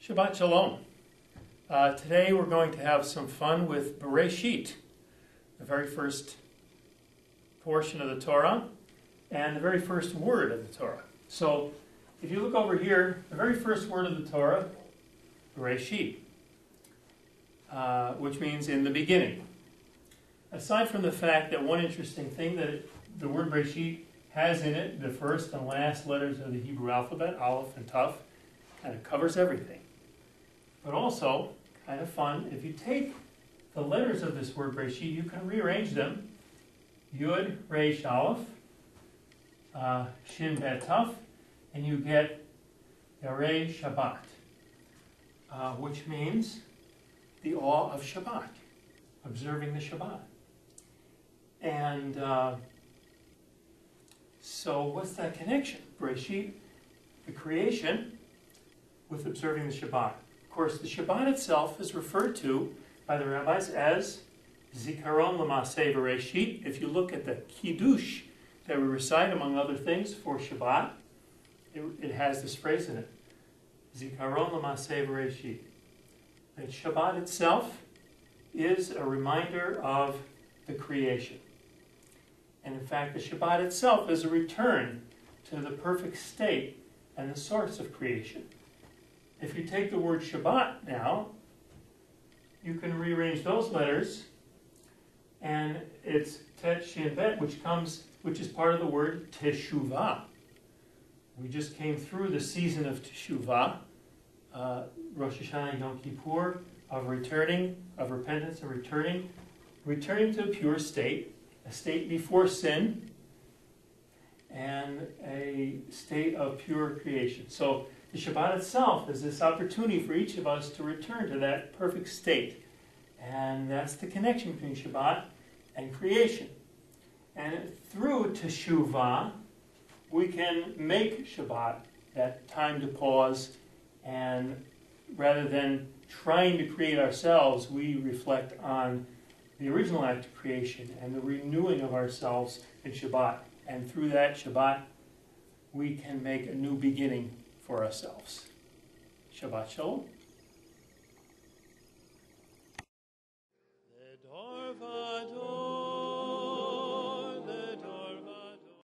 Shabbat Shalom. Today we're going to have some fun with Beresheet, the very first portion of the Torah, and the very first word of the Torah. So, if you look over here, the very first word of the Torah, Beresheet, which means in the beginning. Aside from the fact that one interesting thing that the word Beresheet has in it the first and last letters of the Hebrew alphabet, Aleph and Taf, and it covers everything. But also, kind of fun, if you take the letters of this word Beresheet, you can rearrange them. Yud, Resh, Aleph, Shin, Bet, Taf, and you get Yarei Shabbat, which means the awe of Shabbat, observing the Shabbat. And so what's that connection? Beresheet, the creation, with observing the Shabbat. Of course, the Shabbat itself is referred to by the rabbis as Zikaron L'Maseh Beresheet. If you look at the Kiddush that we recite, among other things, for Shabbat, it has this phrase in it, Zikaron L'Maseh Beresheet. That Shabbat itself is a reminder of the creation. And in fact, the Shabbat itself is a return to the perfect state and the source of creation. If you take the word Shabbat now, you can rearrange those letters, and it's Tet, Shin, Bet, which is part of the word Teshuvah. We just came through the season of Teshuvah, Rosh Hashanah and Yom Kippur, of returning, of repentance and returning to a pure state, a state before sin, and a state of pure creation. So the Shabbat itself is this opportunity for each of us to return to that perfect state. And that's the connection between Shabbat and creation. And through Teshuvah, we can make Shabbat that time to pause, and rather than trying to create ourselves, we reflect on the original act of creation and the renewing of ourselves in Shabbat. And through that Shabbat, we can make a new beginning for ourselves. Shabbat Shalom.